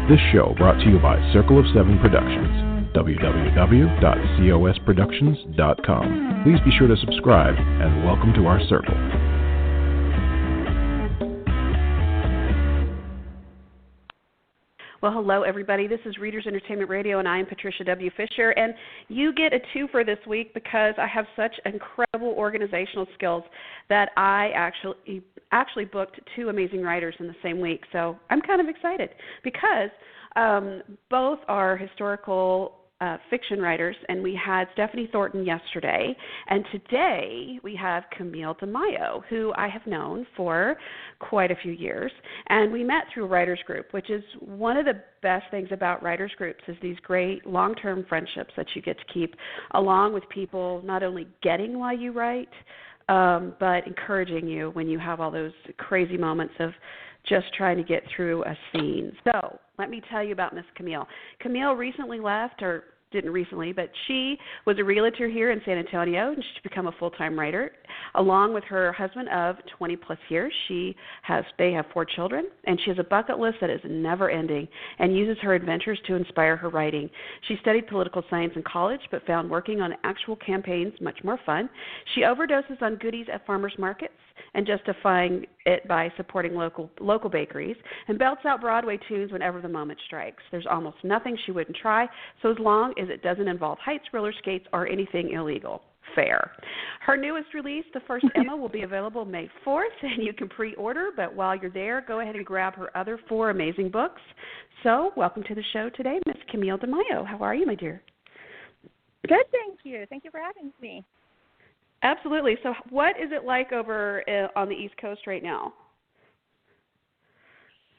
This show brought to you by Circle of Seven Productions, www.cosproductions.com. Please be sure to subscribe and welcome to our circle. Well, hello, everybody. This is Readers Entertainment Radio, and I am Patricia W. Fisher. And you get a twofer this week because I have such incredible organizational skills that I actually booked two amazing writers in the same week. So I'm kind of excited because both are historical fiction writers, and we had Stephanie Thornton yesterday, and today we have Camille DiMaio, who I have known for quite a few years, and we met through a writers group, which is one of the best things about writers groups is these great long-term friendships that you get to keep along with people not only getting why you write, but encouraging you when you have all those crazy moments of just trying to get through a scene. So let me tell you about Miss Camille. Camille recently left, or didn't recently, but she was a realtor here in San Antonio, and she's become a full-time writer. Along with her husband of 20-plus years, they have 4 children, and she has a bucket list that is never-ending and uses her adventures to inspire her writing. She studied political science in college, but found working on actual campaigns much more fun. She overdoses on goodies at farmers markets and justifying it by supporting local bakeries, and belts out Broadway tunes whenever the moment strikes. There's almost nothing she wouldn't try, so as long as it doesn't involve heights, roller skates, or anything illegal. Fair. Her newest release, The First Emma, will be available May 4th, and you can pre-order, but while you're there, go ahead and grab her other 4 amazing books. So welcome to the show today, Miss Camille DiMaio. How are you, my dear? Good, thank you. Thank you for having me. Absolutely. So what is it like over on the East Coast right now?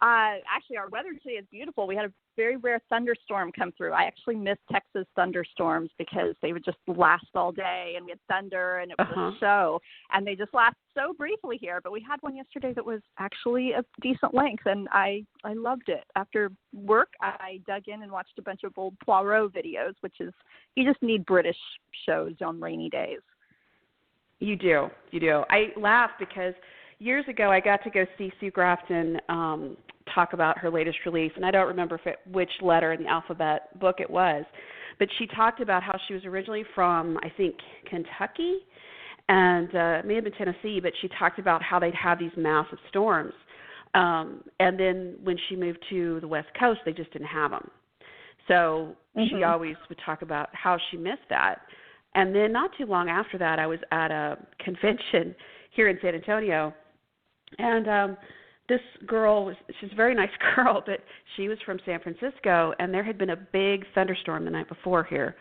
Actually, our weather today is beautiful. We had a very rare thunderstorm come through. I actually miss Texas thunderstorms because they would just last all day, and we had thunder, and it was a show, and they just last so briefly here. But we had one yesterday that was actually a decent length, and I loved it. After work, I dug in and watched a bunch of old Poirot videos, which is, you just need British shows on rainy days. You do. I laugh because years ago I got to go see Sue Grafton talk about her latest release, and I don't remember which letter in the alphabet book it was, but she talked about how she was originally from, I think, Kentucky, and it may have been Tennessee, but she talked about how they'd have these massive storms, and then when she moved to the West Coast, they just didn't have them. So she always would talk about how she missed that. And then not too long after that, I was at a convention here in San Antonio, and this girl, she's a very nice girl, but she was from San Francisco, and there had been a big thunderstorm the night before here.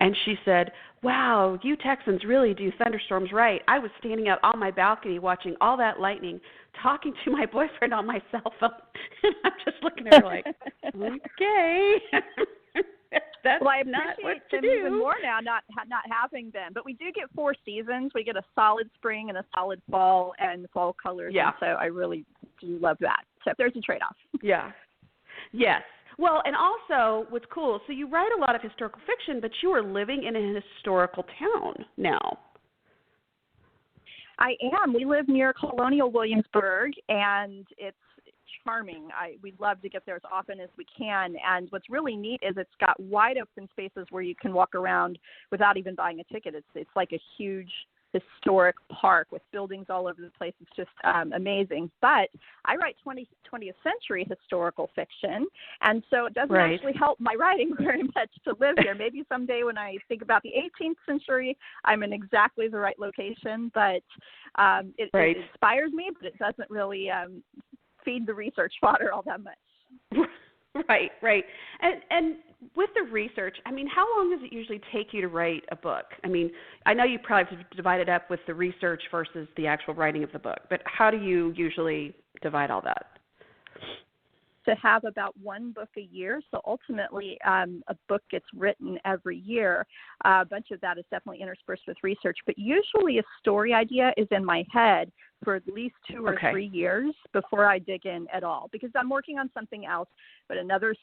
And she said, wow, you Texans really do thunderstorms right. I was standing out on my balcony watching all that lightning, talking to my boyfriend on my cell phone. And I'm just looking at her like, okay. That's well, I not what appreciate them to do. even more now, not having them. But we do get 4 seasons. We get a solid spring and a solid fall and fall colors. Yeah. And so I really do love that. So there's a trade-off. Yeah. Yes. Well, and also what's cool, so you write a lot of historical fiction, but you are living in a historical town now. I am. We live near Colonial Williamsburg, and it's charming. We love to get there as often as we can, and what's really neat is it's got wide open spaces where you can walk around without even buying a ticket. It's like a huge historic park with buildings all over the place. It's just amazing. But I write 20th century historical fiction, and so it doesn't actually help my writing very much to live here. Maybe someday when I think about the 18th century, I'm in exactly the right location, but it inspires me, but it doesn't really feed the research fodder all that much. Right. And with the research, I mean, how long does it usually take you to write a book? I mean, I know you probably have to divide it up with the research versus the actual writing of the book, but how do you usually divide all that? To have about 1 book a year. So ultimately, a book gets written every year. A bunch of that is definitely interspersed with research, but usually a story idea is in my head for at least 2 or 3 years before I dig in at all, because I'm working on something else, but another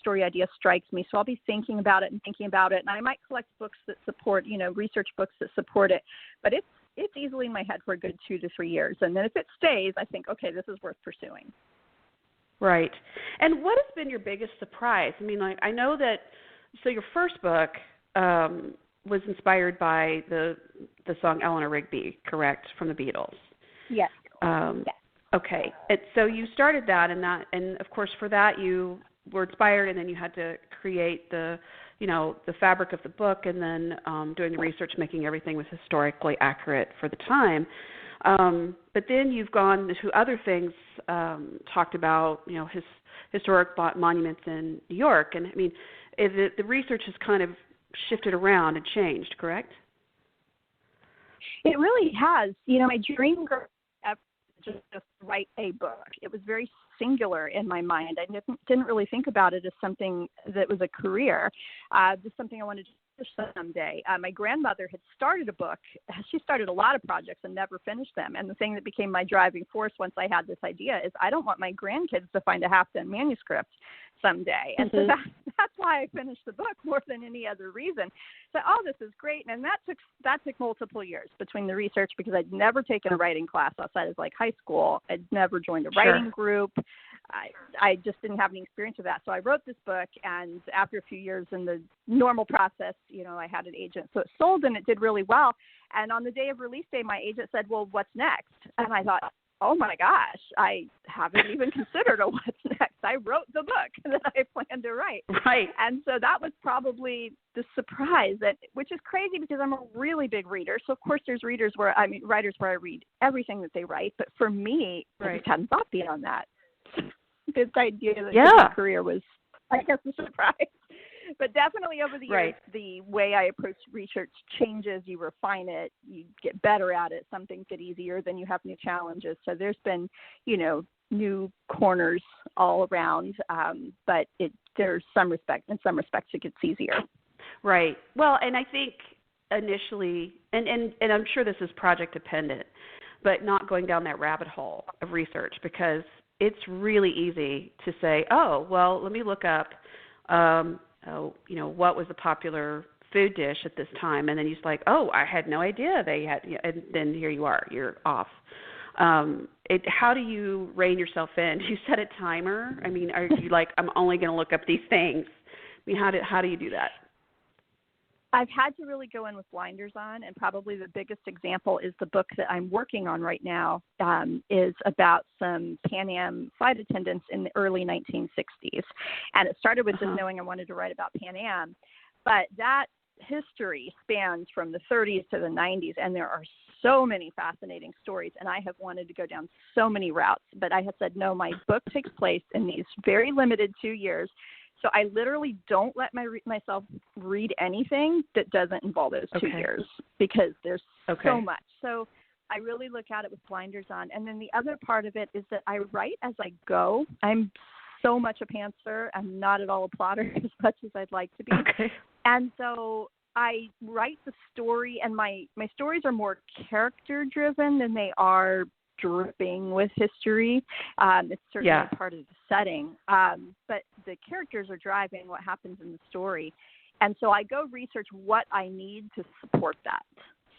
story idea strikes me. So I'll be thinking about it, and I might collect books that support, research books that support it, but it's easily in my head for a good 2 to 3 years. And then if it stays, I think, okay, this is worth pursuing. Right. And what has been your biggest surprise? I mean, like, I know that, so your first book was inspired by the song Eleanor Rigby, correct, from the Beatles? Yes. Yes. Okay. And so you started that, and of course for that you were inspired, and then you had to create the fabric of the book, and then doing the research, making everything was historically accurate for the time. But then you've gone to other things, talked about, historic monuments in New York. And, I mean, the research has kind of shifted around and changed, correct? It really has. My dream growing up was just write a book. It was very singular in my mind. I didn't really think about it as something that was a career, just something I wanted to finish someday. My grandmother had started a book. She started a lot of projects and never finished them. And the thing that became my driving force once I had this idea is I don't want my grandkids to find a half-done manuscript someday. And so that's why I finished the book more than any other reason. So, this is great. And that took multiple years between the research, because I'd never taken a writing class outside of high school. I'd never joined a writing group. I just didn't have any experience with that. So I wrote this book, and after a few years in the normal process, I had an agent. So it sold, and it did really well. And on the day of release day, my agent said, well, what's next? And I thought, oh my gosh, I haven't even considered what's next. I wrote the book that I planned to write. Right. And so that was probably the surprise, which is crazy because I'm a really big reader. So of course there's writers where I read everything that they write. But for me, I just hadn't thought beyond that. This idea that my career was, I guess, a surprise. But definitely over the years, the way I approach research changes. You refine it. You get better at it. Some things get easier. Then you have new challenges. So there's been, new corners all around. But in some respects, it gets easier. Right. Well, and I think initially, and I'm sure this is project dependent, but not going down that rabbit hole of research, because it's really easy to say, oh, well, let me look up, what was a popular food dish at this time, and then you're like, oh, I had no idea they had, and then here you are, you're off. How do you rein yourself in? Do you set a timer? I mean, are you like, I'm only going to look up these things? I mean, how do you do that? I've had to really go in with blinders on, and probably the biggest example is the book that I'm working on right now, is about some Pan Am flight attendants in the early 1960s. And it started with just knowing I wanted to write about Pan Am. But that history spans from the 30s to the 90s, and there are so many fascinating stories, and I have wanted to go down so many routes. But I have said, no, my book takes place in these very limited 2 years. So I literally don't let myself read anything that doesn't involve those 2 years, because there's so much. So I really look at it with blinders on. And then the other part of it is that I write as I go. I'm so much a pantser. I'm not at all a plotter as much as I'd like to be. Okay. And so I write the story, and my stories are more character-driven than they are dripping with history. It's certainly part of the setting, but the characters are driving what happens in the story. And so I go research what I need to support that.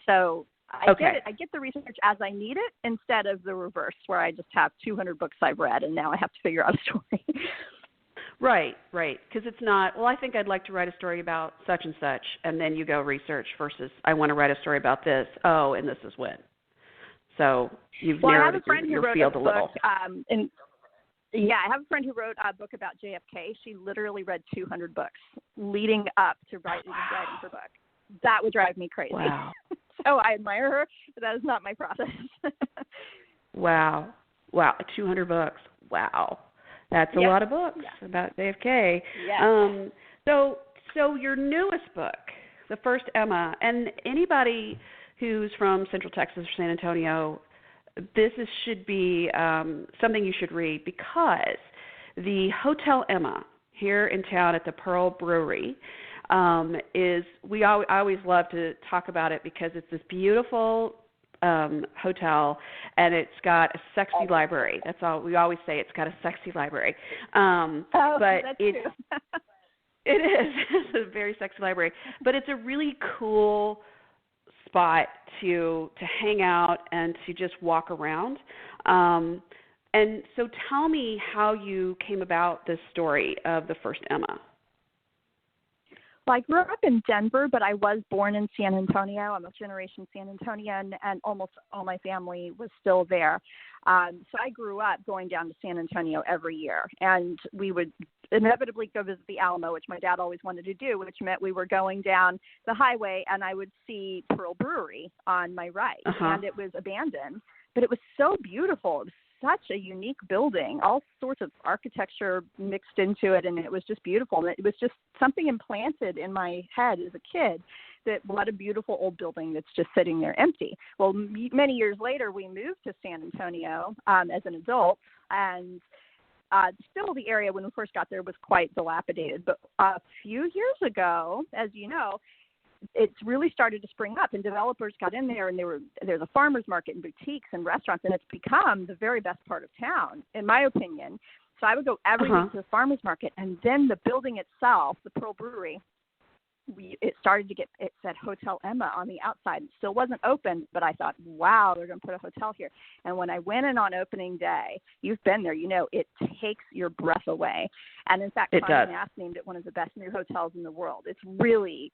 So I get the research as I need it, instead of the reverse, where I just have 200 books I've read and now I have to figure out a story. Right. Because it's not, well, I think I'd like to write a story about such and such, and then you go research, versus I want to write a story about this. Oh, and this is when. So you've narrowed your field a little. I have a friend who wrote a book about JFK. She literally read 200 books leading up to writing her book. That would drive me crazy. Wow. So I admire her, but that is not my process. Wow. 200 books. Wow. That's a lot of books about JFK. Yes. So your newest book, the first Emma, and anybody who's from Central Texas or San Antonio, this should be something you should read, because the Hotel Emma here in town at the Pearl Brewery I always love to talk about it, because it's this beautiful hotel, and it's got a sexy library. That's all we always say. It's got a sexy library. But that's true. It is. It's a very sexy library, but it's a really cool spot to hang out and to just walk around. And And so tell me how you came about this story of the first Emma. Well, I grew up in Denver, but I was born in San Antonio. I'm a generation San Antonian, and almost all my family was still there. So I grew up going down to San Antonio every year, and we would inevitably go visit the Alamo, which my dad always wanted to do, which meant we were going down the highway, and I would see Pearl Brewery on my right, and it was abandoned, but it was so beautiful. It was such a unique building, all sorts of architecture mixed into it, and it was just beautiful. And it was just something implanted in my head as a kid that what a beautiful old building that's just sitting there empty. Well, many years later, we moved to San Antonio as an adult, and still the area when we first got there was quite dilapidated. But a few years ago, as you know, it's really started to spring up, and developers got in there, and there's a farmer's market and boutiques and restaurants, and it's become the very best part of town, in my opinion. So I would go every week to the farmer's market, and then the building itself, the Pearl Brewery, it started to get, it said Hotel Emma on the outside. It still wasn't open, but I thought, wow, they're going to put a hotel here. And when I went in on opening day, you've been there, you know, it takes your breath away. And in fact, Condé Nast named it one of the best new hotels in the world. It's really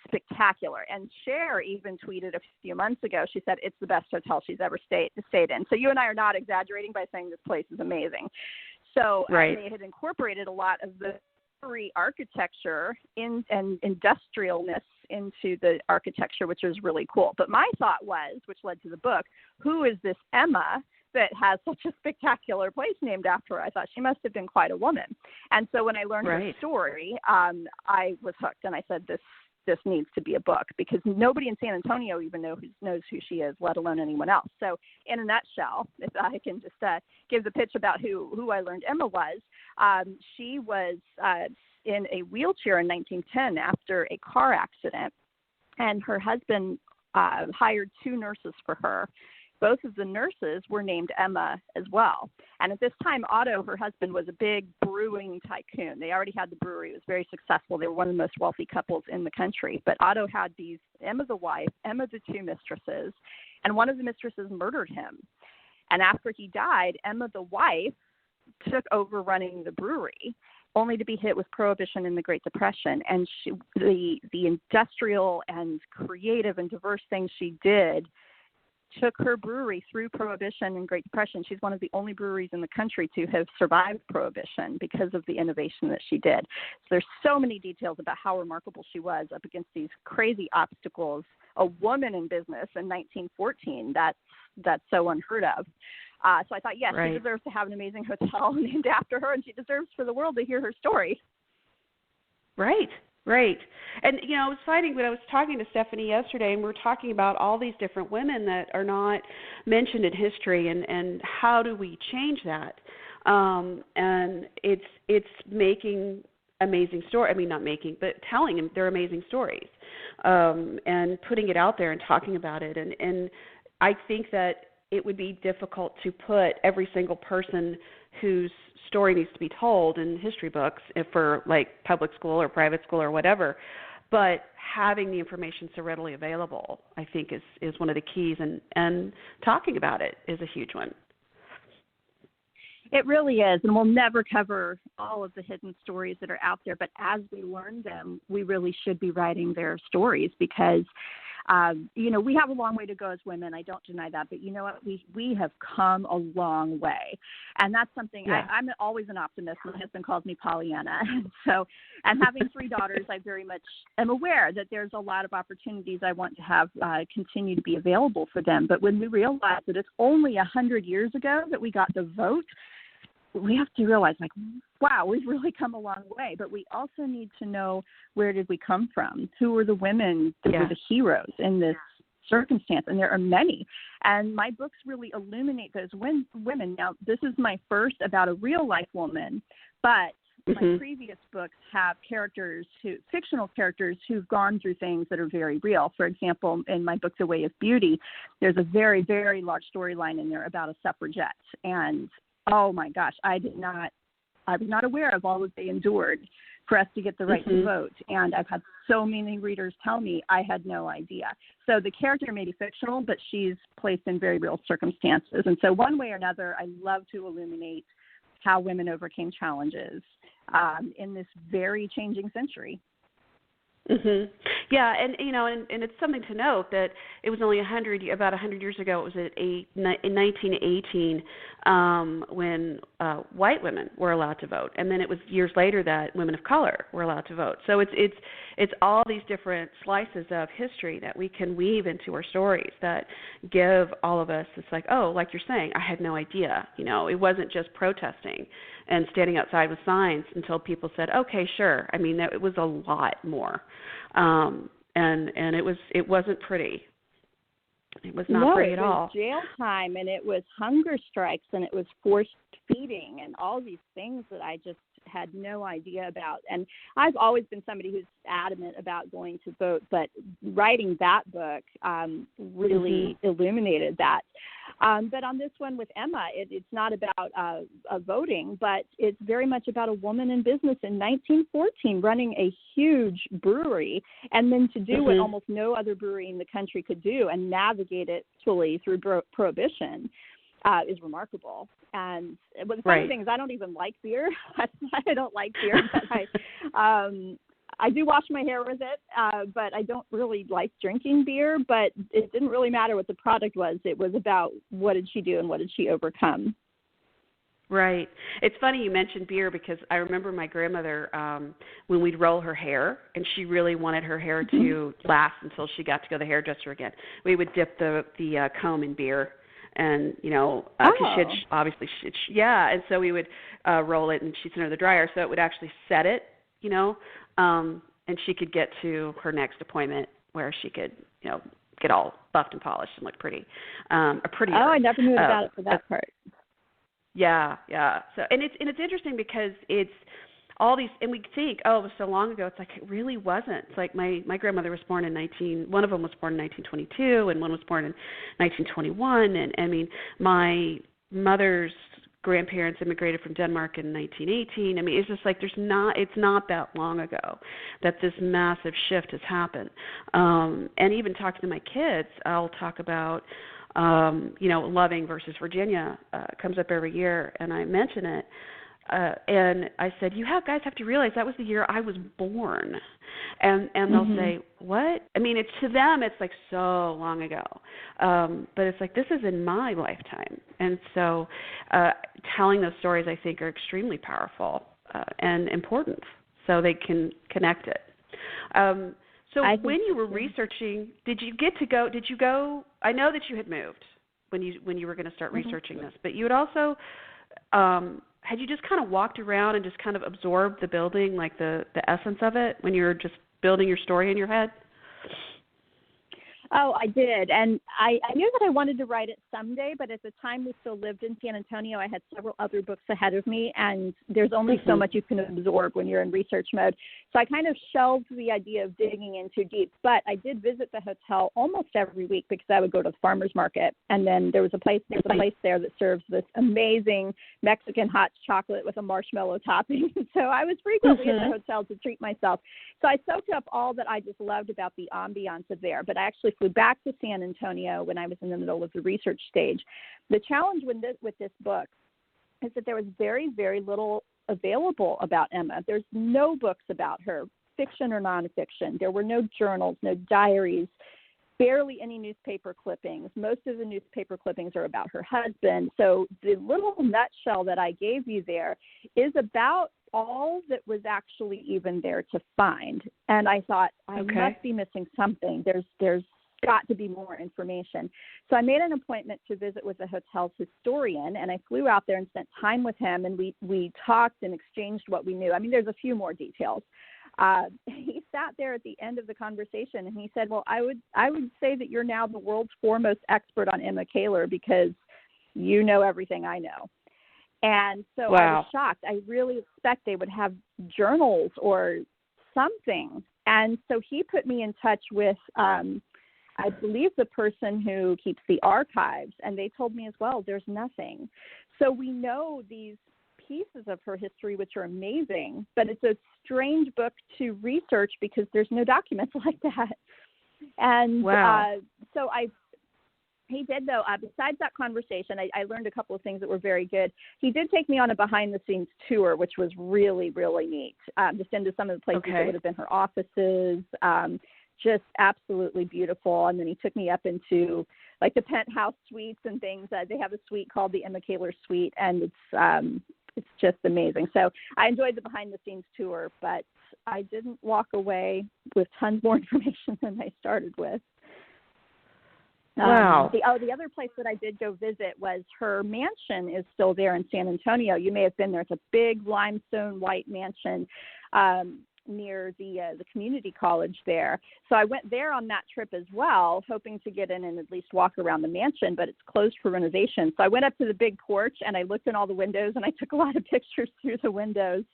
spectacular. And Cher even tweeted a few months ago, she said it's the best hotel she's ever stayed in. So you and I are not exaggerating by saying this place is amazing. So they had incorporated a lot of the architecture and industrialness into the architecture, which was really cool. But my thought was, which led to the book, who is this Emma that has such a spectacular place named after her? I thought she must have been quite a woman. And so when I learned her story, I was hooked, and I said, this needs to be a book, because nobody in San Antonio even knows who she is, let alone anyone else. So in a nutshell, if I can just give the pitch about who I learned Emma was, she was in a wheelchair in 1910 after a car accident, and her husband hired 2 nurses for her. Both of the nurses were named Emma as well. And at this time, Otto, her husband, was a big brewing tycoon. They already had the brewery. It was very successful. They were one of the most wealthy couples in the country. But Otto had Emma the wife, Emma the 2 mistresses, and one of the mistresses murdered him. And after he died, Emma the wife took over running the brewery, only to be hit with Prohibition and the Great Depression. And the industrial and creative and diverse things she did took her brewery through Prohibition and Great Depression. She's one of the only breweries in the country to have survived Prohibition because of the innovation that she did. So there's so many details about how remarkable she was up against these crazy obstacles. A woman in business in 1914, that's so unheard of. So I thought, yes, she deserves to have an amazing hotel named after her, and she deserves for the world to hear her story. Right. And, you know, I was when I was talking to Stephanie yesterday, and we were talking about all these different women that are not mentioned in history, and how do we change that? And it's making amazing stories. I mean, not making, but telling them their amazing stories, and putting it out there and talking about it. And I think that it would be difficult to put every single person whose story needs to be told in history books for like public school or private school or whatever, but having the information so readily available, I think is one of the keys, and talking about it is a huge one. It really is, and we'll never cover all of the hidden stories that are out there, but as we learn them, we really should be writing their stories, because you know, we have a long way to go as women. I don't deny that. But you know what? We have come a long way. And that's something I'm always an optimist. My husband calls me Pollyanna. And having 3 daughters, I very much am aware that there's a lot of opportunities I want to have continue to be available for them. But when we realize that it's only 100 years ago that we got the vote, we have to realize, like, wow, we've really come a long way. But we also need to know, where did we come from? Who were the women that were the heroes in this circumstance? And there are many. And my books really illuminate those women. Now, this is my first about a real-life woman, but my previous books have fictional characters who've gone through things that are very real. For example, in my book, The Way of Beauty, there's a very, very large storyline in there about a suffragette. And oh my gosh, I did not I was not aware of all that they endured for us to get the right to vote. And I've had so many readers tell me I had no idea. So the character may be fictional, but she's placed in very real circumstances. And so one way or another, I love to illuminate how women overcame challenges in this very changing century. Yeah, and and it's something to note that it was only about 100 years ago. It was in 1918 when white women were allowed to vote, and then it was years later that women of color were allowed to vote. So it's all these different slices of history that we can weave into our stories that give all of us. It's like, oh, like you're saying, I had no idea. It wasn't just protesting and standing outside with signs until people said, okay, sure. I mean, it was a lot more. And it wasn't pretty. It was not pretty at all. It was jail time, and it was hunger strikes, and it was forced feeding, and all these things that I just had no idea about. And I've always been somebody who's adamant about going to vote, but writing that book really illuminated that. But on this one with Emma, it's not about voting, but it's very much about a woman in business in 1914 running a huge brewery, and then to do what almost no other brewery in the country could do and navigate it fully through Prohibition is remarkable. And the funny thing is I don't even like beer. I don't like beer, but I do wash my hair with it, but I don't really like drinking beer. But it didn't really matter what the product was. It was about what did she do and what did she overcome. Right. It's funny you mentioned beer because I remember my grandmother when we'd roll her hair, and she really wanted her hair to last until she got to go to the hairdresser again. We would dip the comb in beer. And, because and so we would roll it and she'd send her the dryer so it would actually set it, and she could get to her next appointment where she could, get all buffed and polished and look pretty. Prettier. Oh, I never knew about it for that part. Yeah. So, and it's interesting because it's all these, and we think, oh, it was so long ago. It's like it really wasn't. It's like my grandmother was born one of them was born in 1922, and one was born in 1921. And I mean, my mother's grandparents immigrated from Denmark in 1918. I mean, it's just like it's not that long ago that this massive shift has happened. And even talking to my kids, I'll talk about, Loving versus Virginia comes up every year, and I mention it. And I said, guys have to realize that was the year I was born. And they'll say, what? I mean, it's to them, it's like so long ago. But it's like, this is in my lifetime. And so telling those stories, I think, are extremely powerful and important so they can connect it. So when you were researching, did you go, I know that you had moved when you were going to start researching this, but you had also, had you just kind of walked around and just kind of absorbed the building, like the essence of it, when you were just building your story in your head? Oh, I did. And I knew that I wanted to write it someday, but at the time we still lived in San Antonio. I had several other books ahead of me, and there's only so much you can absorb when you're in research mode. So I kind of shelved the idea of digging in too deep. But I did visit the hotel almost every week because I would go to the farmer's market. And then there's a place there that serves this amazing Mexican hot chocolate with a marshmallow topping. So I was frequently at the hotel to treat myself. So I soaked up all that I just loved about the ambiance of there. But I actually flew back to San Antonio when I was in the middle of the research stage. The challenge with this book is that there was very, very little available about Emma. There's no books about her, fiction or nonfiction. There were no journals, no diaries, barely any newspaper clippings. Most of the newspaper clippings are about her husband. So the little nutshell that I gave you there is about all that was actually even there to find. And I thought, I must be missing something. There's got to be more information. So I made an appointment to visit with the hotel's historian, and I flew out there and spent time with him, and we talked and exchanged what we knew. I mean, there's a few more details. He sat there at the end of the conversation, and he said, well, I would say that you're now the world's foremost expert on Emma Kaler because you know everything I know. And so I was shocked. I really expect they would have journals or something. And so he put me in touch with I believe the person who keeps the archives, and they told me as well, there's nothing. So we know these pieces of her history which are amazing, but it's a strange book to research because there's no documents like that. And wow. He did, though, besides that conversation, I learned a couple of things that were very good. He did take me on a behind-the-scenes tour, which was really, really neat, just into some of the places that would have been her offices, just absolutely beautiful. And then he took me up into, like, the penthouse suites and things. They have a suite called the Emma Kaler Suite, and it's just amazing. So I enjoyed the behind-the-scenes tour, but I didn't walk away with tons more information than I started with. Wow. The other place that I did go visit was her mansion is still there in San Antonio. You may have been there. It's a big limestone white mansion near the community college there. So I went there on that trip as well, hoping to get in and at least walk around the mansion, but it's closed for renovation. So I went up to the big porch and I looked in all the windows and I took a lot of pictures through the windows,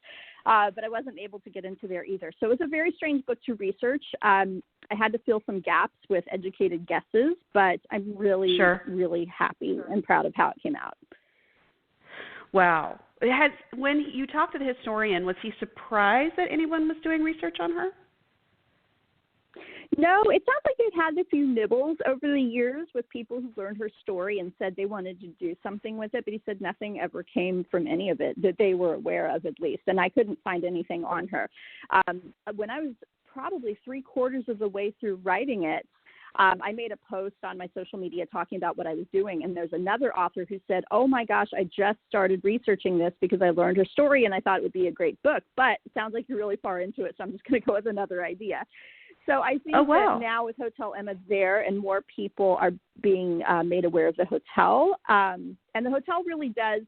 but I wasn't able to get into there either. So it was a very strange book to research. I had to fill some gaps with educated guesses, but I'm really, really happy and proud of how it came out. Wow. When you talked to the historian, was he surprised that anyone was doing research on her? No, it sounds like they've had a few nibbles over the years with people who learned her story and said they wanted to do something with it, but he said nothing ever came from any of it that they were aware of, at least, and I couldn't find anything on her. When I was probably 3/4 of the way through writing it, I made a post on my social media talking about what I was doing, and there's another author who said, oh my gosh, I just started researching this because I learned her story and I thought it would be a great book, but it sounds like you're really far into it, so I'm just going to go with another idea. So I think that now with Hotel Emma there and more people are being made aware of the hotel, and the hotel really does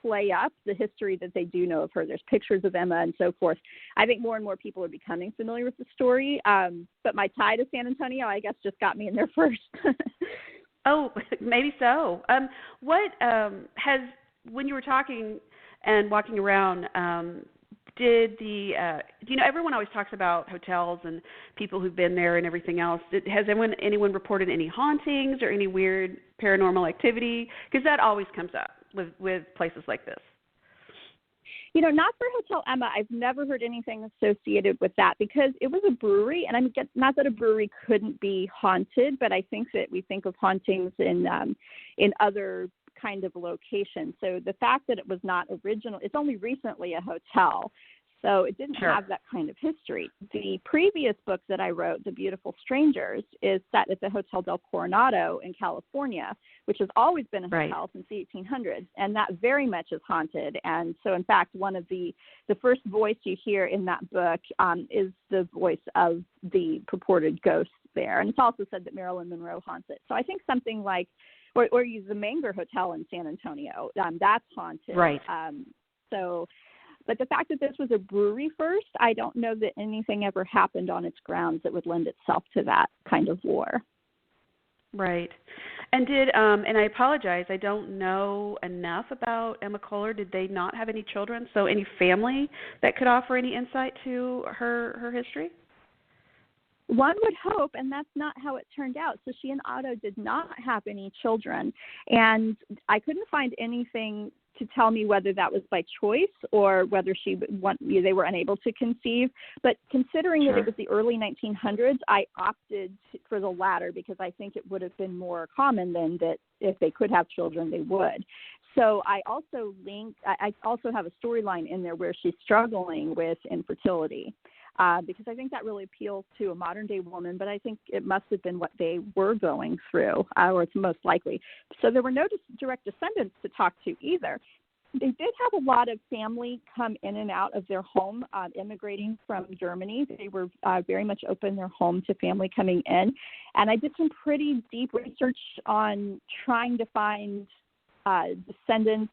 play up the history that they do know of her. There's pictures of Emma and so forth. I think more and more people are becoming familiar with the story, but my tie to San Antonio, I guess, just got me in there first. Oh, maybe so. When you were talking and walking around, everyone always talks about hotels and people who've been there and everything else. Has anyone reported any hauntings or any weird paranormal activity? Because that always comes up with places like this. Not for Hotel Emma. I've never heard anything associated with that because it was a brewery, and not that a brewery couldn't be haunted, but I think that we think of hauntings in other kind of locations. So the fact that it was not original, it's only recently a hotel, so it didn't have that kind of history. The previous book that I wrote, The Beautiful Strangers, is set at the Hotel del Coronado in California, which has always been a hotel since the 1800s, and that very much is haunted. And so, in fact, one of the first voice you hear in that book is the voice of the purported ghosts there. And it's also said that Marilyn Monroe haunts it. So I think something like or use the Menger Hotel in San Antonio. That's haunted. Right. But the fact that this was a brewery first, I don't know that anything ever happened on its grounds that would lend itself to that kind of lore. Right. And and I apologize, I don't know enough about Emma Kohler. Did they not have any children? So any family that could offer any insight to her history? One would hope, and that's not how it turned out. So she and Otto did not have any children, and I couldn't find anything to tell me whether that was by choice or whether they were unable to conceive. But considering that it was the early 1900s, I opted for the latter because I think it would have been more common than that if they could have children, they would. So I also have a storyline in there where she's struggling with infertility. Because I think that really appeals to a modern-day woman, but I think it must have been what they were going through, or it's most likely. So there were no direct descendants to talk to either. They did have a lot of family come in and out of their home, immigrating from Germany. They were very much open their home to family coming in. And I did some pretty deep research on trying to find descendants,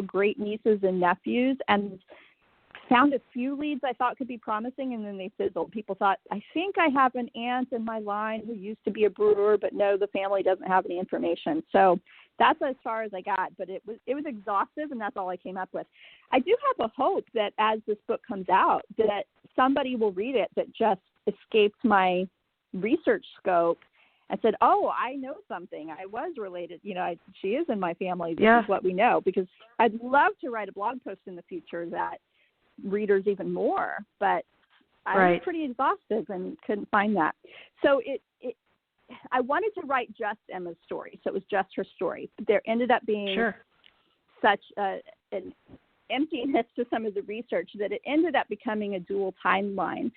great nieces and nephews, and found a few leads I thought could be promising, and then they fizzled. People thought, I think I have an aunt in my line who used to be a brewer, but no, the family doesn't have any information. So that's as far as I got, but it was exhaustive, and that's all I came up with. I do have a hope that as this book comes out, that somebody will read it that just escaped my research scope I said, oh, I know something. I was related. She is in my family. This Yeah. is what we know. Because I'd love to write a blog post in the future that readers even more, but I was pretty exhaustive and couldn't find that. So I wanted to write just Emma's story, so it was just her story. But there ended up being such an emptiness to some of the research that it ended up becoming a dual timeline.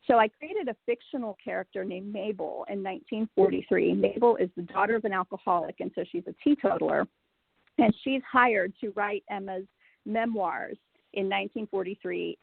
So I created a fictional character named Mabel in 1943. Mabel is the daughter of an alcoholic, and so she's a teetotaler. And she's hired to write Emma's memoirs in 1943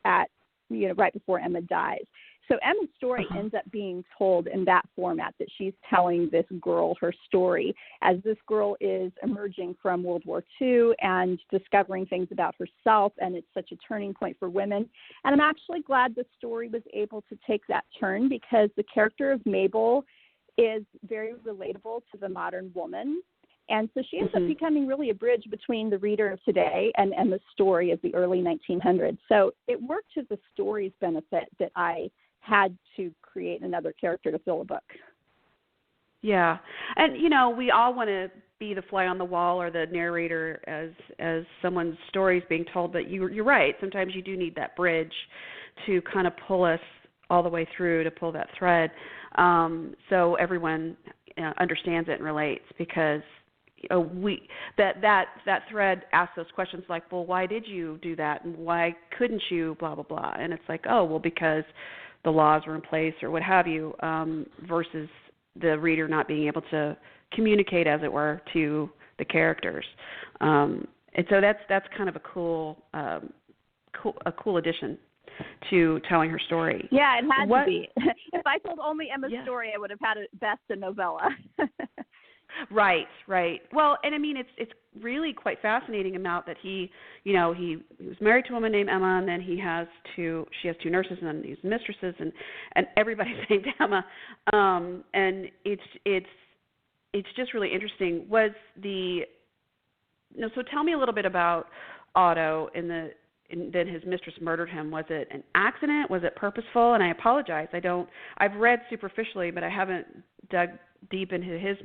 right before Emma dies. So Emma's story ends up being told in that format, that she's telling this girl her story as this girl is emerging from World War II and discovering things about herself, and it's such a turning point for women. And I'm actually glad the story was able to take that turn, because the character of Mabel is very relatable to the modern woman. And so she ends up becoming really a bridge between the reader of today and the story of the early 1900s. So it worked to the story's benefit that I had to create another character to fill a book. Yeah. And, we all want to be the fly on the wall or the narrator as someone's story is being told, but you're right. Sometimes you do need that bridge to kind of pull us all the way through, to pull that thread, so everyone understands it and relates, because that thread asks those questions like, well, why did you do that, and why couldn't you, blah, blah, blah. And it's like, oh, well, because the laws were in place or what have you, versus the reader not being able to communicate, as it were, to the characters. And so that's kind of a cool addition to telling her story. Yeah, it had to be. If I told only Emma's story, I would have had it best a novella. Right. Well, and I mean, it's really quite fascinating amount that he was married to a woman named Emma, and then she has two nurses, and then these mistresses, and everybody's named Emma. And it's just really interesting. So tell me a little bit about Otto and then his mistress murdered him. Was it an accident? Was it purposeful? And I apologize. I've read superficially, but I haven't dug deep into his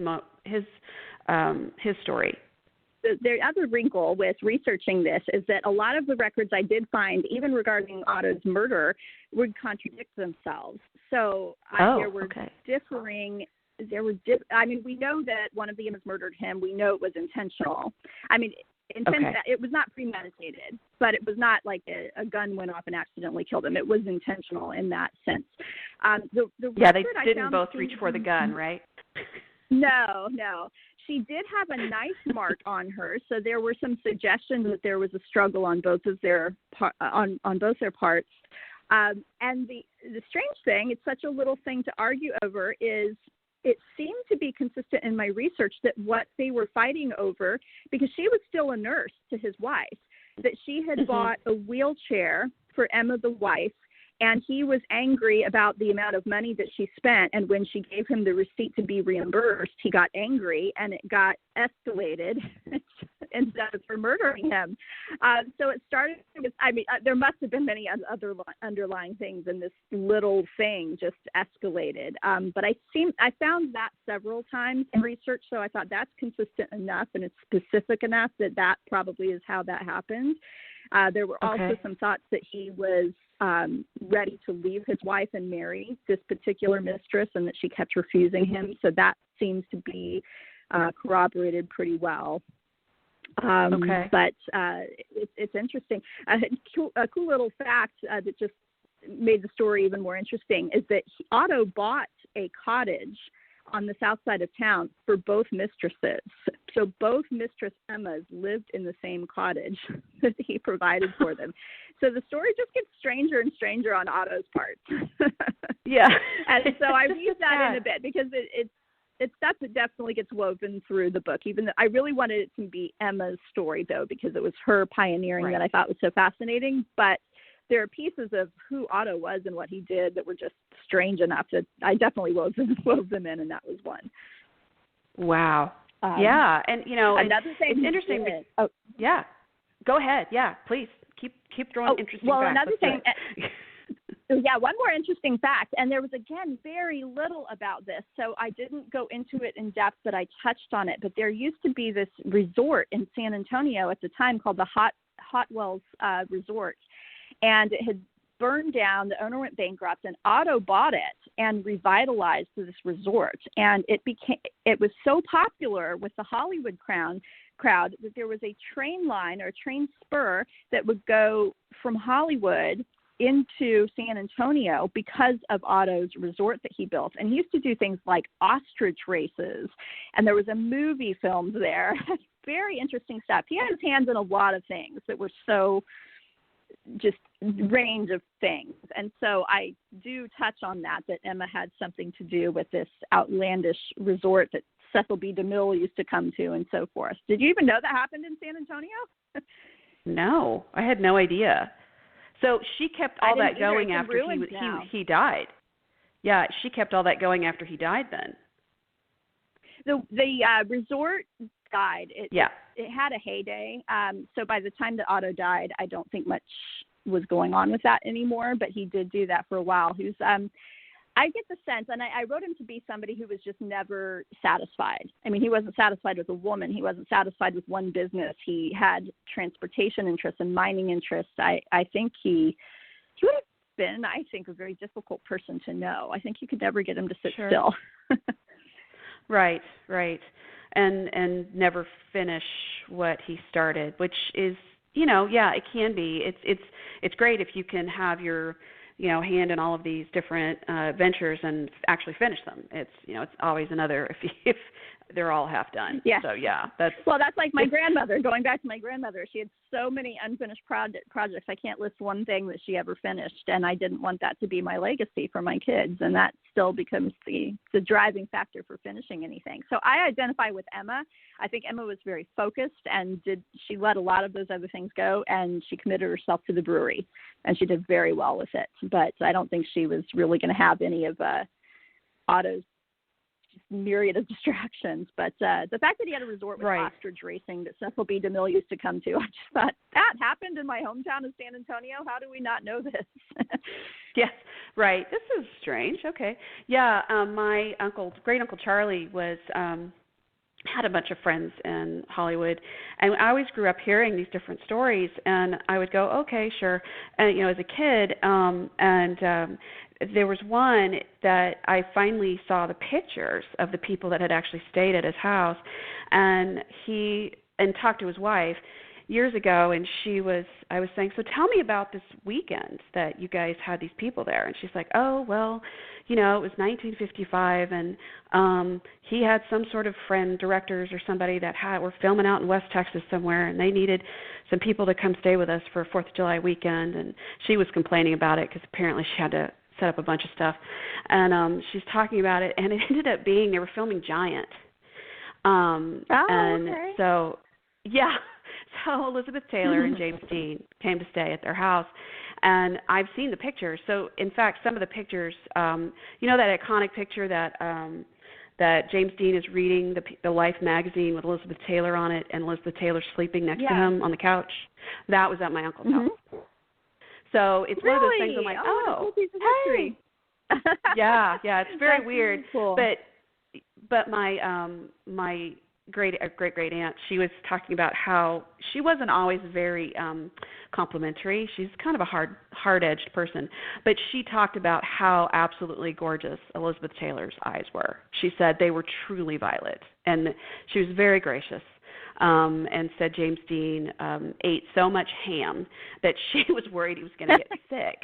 story. The other wrinkle with researching this is that a lot of the records I did find, even regarding Otto's murder, would contradict themselves. So there were differing. We know that one of the Emmas murdered him. We know it was intentional. It was not premeditated, but it was not like a gun went off and accidentally killed him. It was intentional in that sense. They didn't both reach for the gun, right? No. She did have a knife mark on her, so there were some suggestions that there was a struggle on both of their parts. And the strange thing, it's such a little thing to argue over, is it seemed to be consistent in my research that what they were fighting over, because she was still a nurse to his wife, that she had bought a wheelchair for Emma the wife, and he was angry about the amount of money that she spent, and when she gave him the receipt to be reimbursed, he got angry, and it got escalated instead of her murdering him. So it started with, there must have been many other underlying things, and this little thing just escalated. But I found that several times in research, so I thought that's consistent enough, and it's specific enough that probably is how that happened. There were also some thoughts that he was ready to leave his wife and marry this particular mistress, and that she kept refusing him. So that seems to be corroborated pretty well. But it's interesting. A cool little fact that just made the story even more interesting is that Otto bought a cottage on the south side of town for both mistresses. So both Mistress Emmas lived in the same cottage that he provided for them. So the story just gets stranger and stranger on Otto's part. Yeah. And so I weave that in a bit, because it's stuff that definitely gets woven through the book. Even though I really wanted it to be Emma's story, though, because it was her pioneering that I thought was so fascinating. But there are pieces of who Otto was and what he did that were just strange enough that I definitely wove them in, and that was one. Wow. Yeah, and another thing. It's interesting. Yeah, go ahead. Yeah, please keep throwing interesting facts. Well, another thing. Yeah, one more interesting fact, and there was, again, very little about this, so I didn't go into it in depth, but I touched on it. But there used to be this resort in San Antonio at the time called the Hot Wells Resort, and it had burned down. The owner went bankrupt, and Otto bought it and revitalized this resort. And it was so popular with the Hollywood crowd that there was a train line or a train spur that would go from Hollywood into San Antonio because of Otto's resort that he built. And he used to do things like ostrich races, and there was a movie filmed there. Very interesting stuff. He had his hands in a lot of things that were so just range of things. And so I do touch on that Emma had something to do with this outlandish resort that Cecil B. DeMille used to come to and so forth. Did you even know that happened in San Antonio? No, I had no idea. So she kept all that going after he died. Yeah, she kept all that going after he died then. The resort died. It had a heyday. So by the time that Otto died, I don't think much was going on with that anymore, but he did do that for a while. He was, I get the sense, and I wrote him to be somebody who was just never satisfied. I mean, he wasn't satisfied with a woman. He wasn't satisfied with one business. He had transportation interests and mining interests. I think he would have been, a very difficult person to know. I think you could never get him to sit still. Right. And never finish what he started, which is, it can be. It's great if you can have your hand in all of these different ventures and actually finish them. It's always another if they're all half done. Yeah. So that's like my grandmother. Going back to my grandmother, she had so many unfinished projects. I can't list one thing that she ever finished, and I didn't want that to be my legacy for my kids, and that still becomes the driving factor for finishing anything. So I identify with Emma. I think Emma was very focused, and she let a lot of those other things go, and she committed herself to the brewery, and she did very well with it. But I don't think she was really going to have any of Otto's myriad of distractions. But the fact that he had a resort with ostrich racing that Cecil B. DeMille used to come to, I just thought, that happened in my hometown of San Antonio. How do we not know this? Yes, right. This is strange. Okay. Yeah, my great uncle Charlie was had a bunch of friends in Hollywood, and I always grew up hearing these different stories, and I would go, okay, sure. And as a kid, there was one that I finally saw the pictures of the people that had actually stayed at his house, and talked to his wife years ago, and I was saying, so tell me about this weekend that you guys had these people there. And she's like, oh, well, it was 1955, and he had some sort of friend, directors or somebody that were filming out in West Texas somewhere, and they needed some people to come stay with us for 4th of July weekend. And she was complaining about it because apparently she had to set up a bunch of stuff. And she's talking about it, and it ended up being they were filming Giant. Okay. So, yeah. So Elizabeth Taylor and James Dean came to stay at their house, and I've seen the pictures. So, in fact, some of the pictures, that iconic picture that James Dean is reading the Life magazine with Elizabeth Taylor on it, and Elizabeth Taylor sleeping next to him on the couch. That was at my uncle's house. So it's one of those things I'm like, cool piece of history. yeah, it's very weird. Really cool. But my great aunt, she was talking about how she wasn't always very complimentary. She's kind of a hard-edged person, but she talked about how absolutely gorgeous Elizabeth Taylor's eyes were. She said they were truly violet, and she was very gracious. And said James Dean ate so much ham that she was worried he was going to get sick.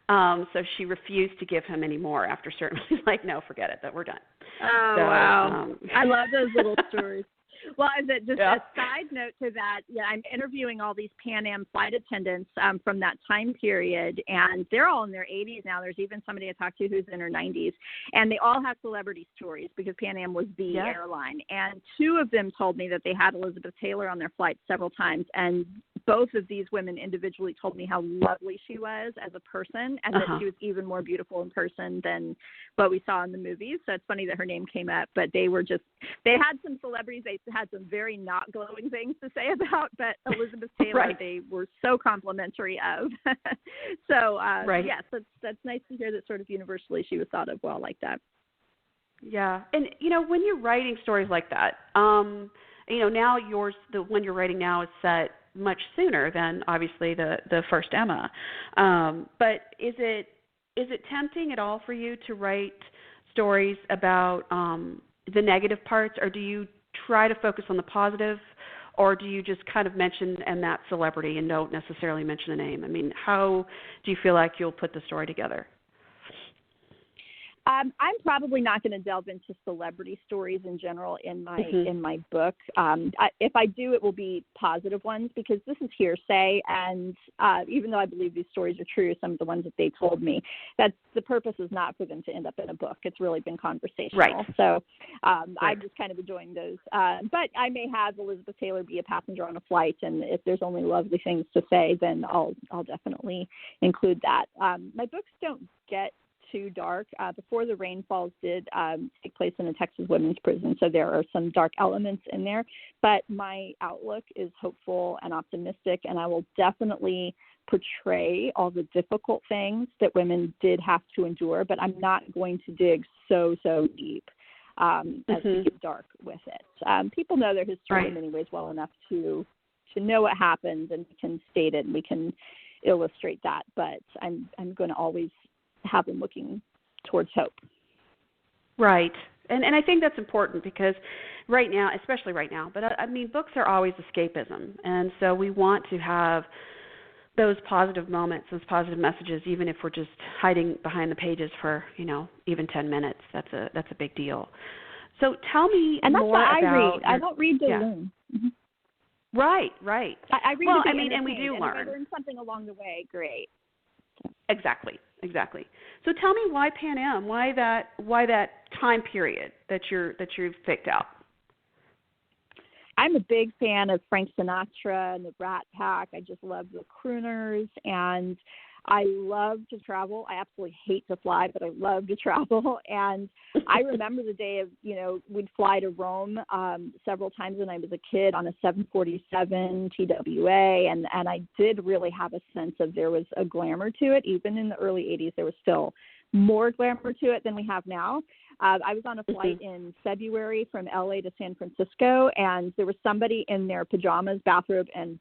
So she refused to give him any more after certain. He's like, no, forget it, that we're done. Oh, so, wow. I love those little stories. Well, as a side note to that, I'm interviewing all these Pan Am flight attendants from that time period, and they're all in their 80s now. There's even somebody I talked to who's in her 90s, and they all have celebrity stories because Pan Am was the airline. And 2 of them told me that they had Elizabeth Taylor on their flight several times, and both of these women individually told me how lovely she was as a person, and that she was even more beautiful in person than what we saw in the movies. So it's funny that her name came up, but they had some celebrities they had some very not glowing things to say about, but Elizabeth Taylor, they were so complimentary of. So, yes, that's nice to hear that sort of universally she was thought of well like that. Yeah. And, when you're writing stories like that, now the one you're writing now is set much sooner than obviously the first Emma. But is it tempting at all for you to write stories about the negative parts, or do you try to focus on the positive, or do you just kind of mention that celebrity and don't necessarily mention a name? I mean, how do you feel like you'll put the story together? I'm probably not going to delve into celebrity stories in general in my book. If I do, it will be positive ones, because this is hearsay, and even though I believe these stories are true, some of the ones that they told me, that the purpose is not for them to end up in a book. It's really been conversational. Right. So I'm just kind of enjoying those. But I may have Elizabeth Taylor be a passenger on a flight, and if there's only lovely things to say, then I'll definitely include that. My books don't get too dark. Before the Rain Falls did take place in a Texas women's prison, so there are some dark elements in there, but my outlook is hopeful and optimistic, and I will definitely portray all the difficult things that women did have to endure, but I'm not going to dig so deep as to get dark with it. People know their history in many ways well enough to know what happened, and we can state it and we can illustrate that, but I'm going to always have them looking towards hope. Right. And I think that's important, because right now, especially right now, but I mean, books are always escapism. And so we want to have those positive moments, those positive messages, even if we're just hiding behind the pages for, even 10 minutes. That's a big deal. So tell me and that's more what about. I don't read to learn. Mm-hmm. Right. I read well, to be I mean, and we do and learn. if I learn something along the way, great. Exactly. So tell me, why Pan Am? Why that time period that you've picked out? I'm a big fan of Frank Sinatra and the Rat Pack. I just love the crooners, and I love to travel. I absolutely hate to fly, but I love to travel. And I remember the day of, we'd fly to Rome several times when I was a kid on a 747 TWA. And I did really have a sense of there was a glamour to it. Even in the early 80s, there was still more glamour to it than we have now. I was on a flight in February from LA to San Francisco, and there was somebody in their pajamas, bathrobe, and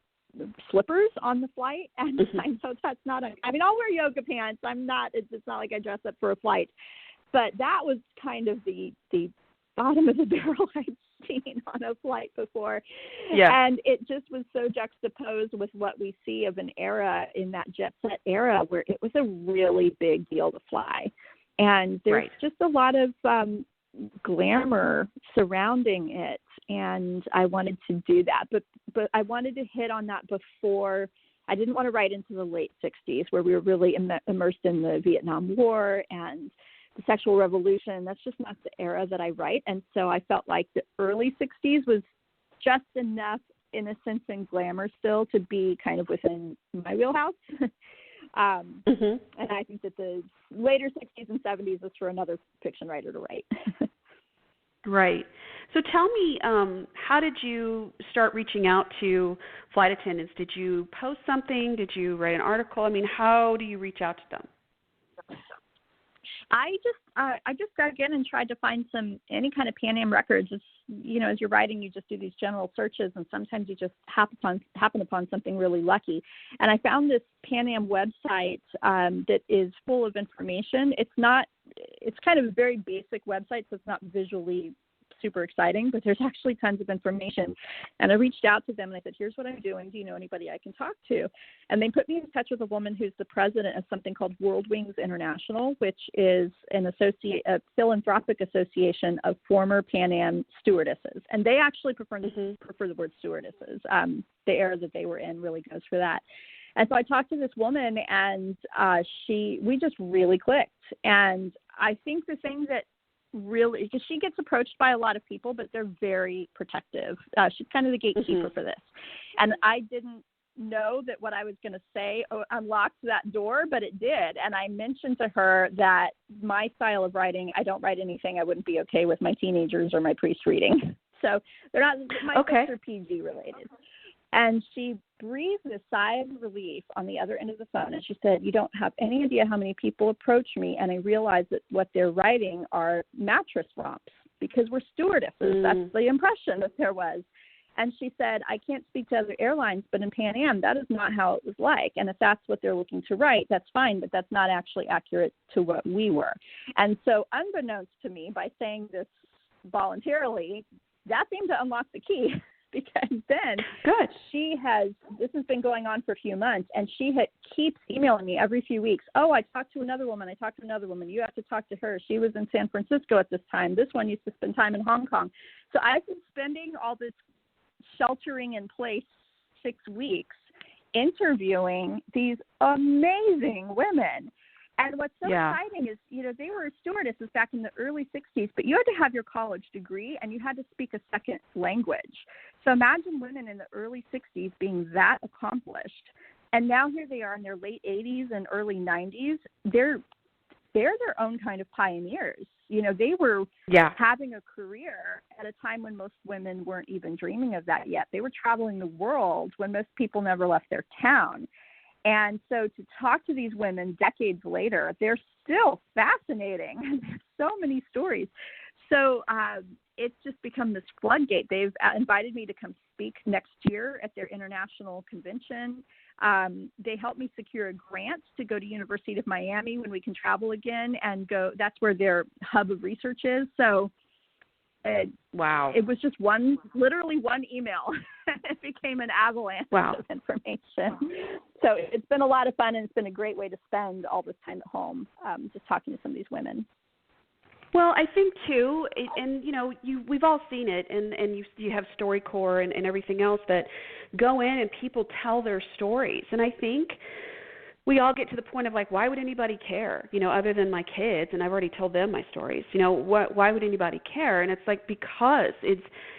slippers on the flight, and I know that's not I'll wear yoga pants. It's not like I dress up for a flight, but that was kind of the bottom of the barrel I'd seen on a flight before. Yeah. And it just was so juxtaposed with what we see of an era in that jet set era where it was a really big deal to fly. And there's just a lot of glamour surrounding it, and I wanted to do that, but I wanted to hit on that before. I didn't want to write into the late 60s where we were really immersed in the Vietnam War and the sexual revolution. That's just not the era that I write, and so I felt like the early 60s was just enough innocence and glamour still to be kind of within my wheelhouse. And I think that the later 60s and 70s is for another fiction writer to write. Right. So tell me, how did you start reaching out to flight attendants? Did you post something? Did you write an article? I mean, how do you reach out to them? I just dug in and tried to find any kind of Pan Am records. It's, as you're writing, you just do these general searches, and sometimes you just happen upon something really lucky. And I found this Pan Am website that is full of information. It's kind of a very basic website, so it's not visually super exciting, but there's actually tons of information. And I reached out to them and I said, here's what I'm doing. Do you know anybody I can talk to? And they put me in touch with a woman who's the president of something called World Wings International, which is a philanthropic association of former Pan Am stewardesses. And they actually prefer the word stewardesses. The era that they were in really goes for that. And so I talked to this woman, and we just really clicked. And I think the thing that really, because she gets approached by a lot of people, but they're very protective. She's kind of the gatekeeper for this. And I didn't know that what I was going to say unlocked that door, but it did. And I mentioned to her that my style of writing, I don't write anything I wouldn't be okay with my teenagers or my priest reading. So they're not, my books are PG related. And she breathed a sigh of relief on the other end of the phone. And she said, you don't have any idea how many people approach me. And I realize that what they're writing are mattress romps because we're stewardesses. That's the impression that there was. And she said, I can't speak to other airlines, but in Pan Am, that is not how it was like. And if that's what they're looking to write, that's fine, but that's not actually accurate to what we were. And so unbeknownst to me, by saying this voluntarily, that seemed to unlock the key. Because then this has been going on for a few months, and she keeps emailing me every few weeks. Oh, I talked to another woman. You have to talk to her. She was in San Francisco at this time. This one used to spend time in Hong Kong. So I've been spending all this sheltering in place 6 weeks interviewing these amazing women. And what's so exciting is, they were stewardesses back in the early 60s, but you had to have your college degree and you had to speak a second language. So imagine women in the early 60s being that accomplished. And now here they are in their late 80s and early 90s. They're their own kind of pioneers. They were having a career at a time when most women weren't even dreaming of that yet. They were traveling the world when most people never left their town. And so to talk to these women decades later, they're still fascinating. There's so many stories. So it's just become this floodgate. They've invited me to come speak next year at their international convention. They helped me secure a grant to go to University of Miami when we can travel again and go. That's where their hub of research is. So it was just literally one email. It became an avalanche of information. So it's been a lot of fun, and it's been a great way to spend all this time at home, just talking to some of these women. Well, I think too, and we've all seen it, and you have StoryCorps and everything else that go in and people tell their stories, and I think we all get to the point of like, why would anybody care? Other than my kids, and I've already told them my stories. Why would anybody care? And it's like because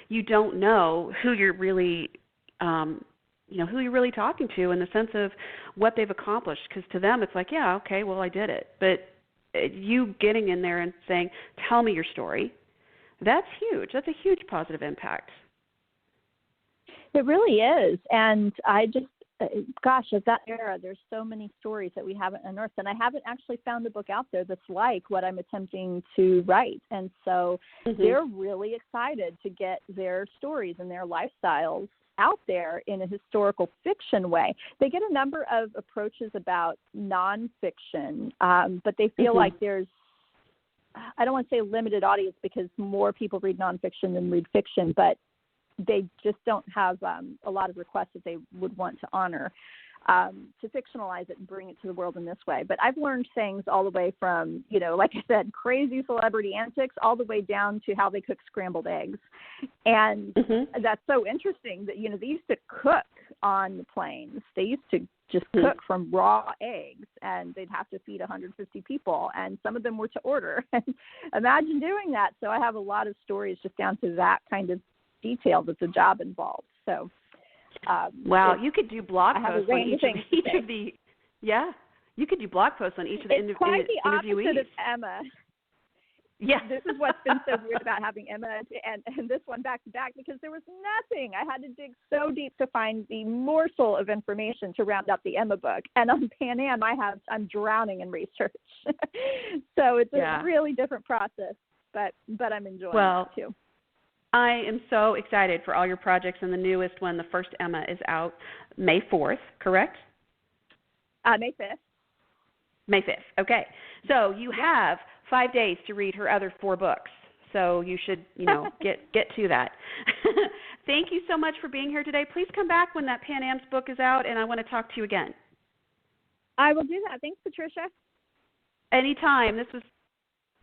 you don't know who you're really, who you're really talking to in the sense of what they've accomplished. Because to them, it's like, yeah, okay, well, I did it, but you getting in there and saying, tell me your story, that's huge. That's a huge positive impact. It really is. And I just, of that era, there's so many stories that we haven't unearthed. And I haven't actually found a book out there that's like what I'm attempting to write. And so they're really excited to get their stories and their lifestyles out there in a historical fiction way. They get a number of approaches about nonfiction, but they feel like there's, I don't want to say limited audience because more people read nonfiction than read fiction, but they just don't have a lot of requests that they would want to honor to fictionalize it and bring it to the world in this way. But I've learned things all the way from, like I said, crazy celebrity antics all the way down to how they cook scrambled eggs. And that's so interesting that, they used to cook on the planes. They used to just cook from raw eggs, and they'd have to feed 150 people, and some of them were to order. And imagine doing that. So I have a lot of stories just down to that kind of detail that the job involved. So you could do blog posts on each of the you could do blog posts on each of the interviewees. It's quite the opposite of Emma. Yeah. This is what's been so weird about having Emma and this one back to back, because there was nothing. I had to dig so deep to find the morsel of information to round out the Emma book. And on Pan Am, I'm drowning in research. So it's a really different process, but I'm enjoying it too. I am so excited for all your projects, and the newest one, the first Emma, is out May 4th, correct? May 5th. May 5th, okay. So you have 5 days to read her other 4 books, so you should, get to that. Thank you so much for being here today. Please come back when that Pan Am's book is out, and I want to talk to you again. I will do that. Thanks, Patricia. Anytime.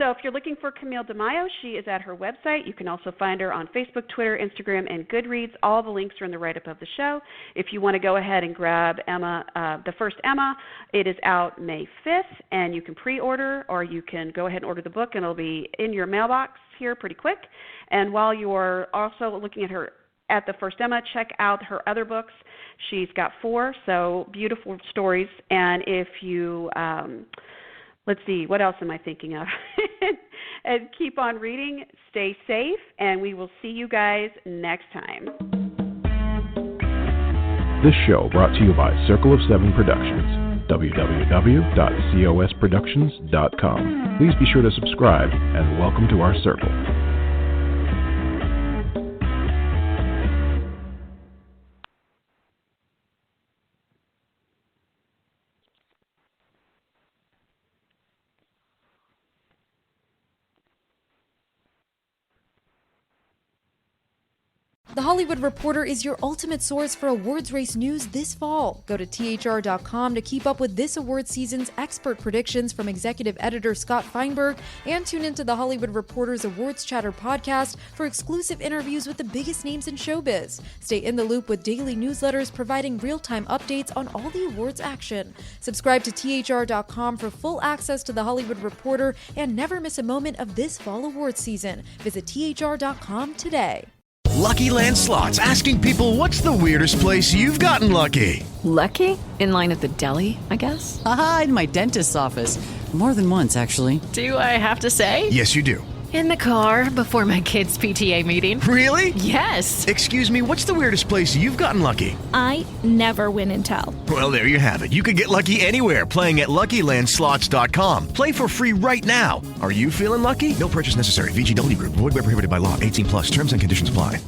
So if you're looking for Camille DiMaio, she is at her website. You can also find her on Facebook, Twitter, Instagram, and Goodreads. All the links are in the write-up of the show. If you want to go ahead and grab Emma, the first Emma, it is out May 5th, and you can pre-order, or you can go ahead and order the book, and it'll be in your mailbox here pretty quick. And while you're also looking at her at the First Emma, check out her other books. She's got 4, so beautiful stories. And if you, let's see, what else am I thinking of? And keep on reading, stay safe, and we will see you guys next time. This show brought to you by Circle of Seven Productions, www.cosproductions.com. Please be sure to subscribe, and welcome to our circle. The Hollywood Reporter is your ultimate source for awards race news this fall. Go to thr.com to keep up with this award season's expert predictions from executive editor Scott Feinberg, and tune into the Hollywood Reporter's Awards Chatter podcast for exclusive interviews with the biggest names in showbiz. Stay in the loop with daily newsletters providing real-time updates on all the awards action. Subscribe to thr.com for full access to the Hollywood Reporter and never miss a moment of this fall awards season. Visit thr.com today. Lucky Land Slots, asking people, what's the weirdest place you've gotten lucky? Lucky? In line at the deli, I guess? Aha, in my dentist's office. More than once, actually. Do I have to say? Yes, you do. In the car before my kids' PTA meeting. Really? Yes. Excuse me, what's the weirdest place you've gotten lucky? I never win and tell. Well, there you have it. You can get lucky anywhere, playing at LuckyLandSlots.com. Play for free right now. Are you feeling lucky? No purchase necessary. VGW Group. Void where prohibited by law. 18+. Terms and conditions apply.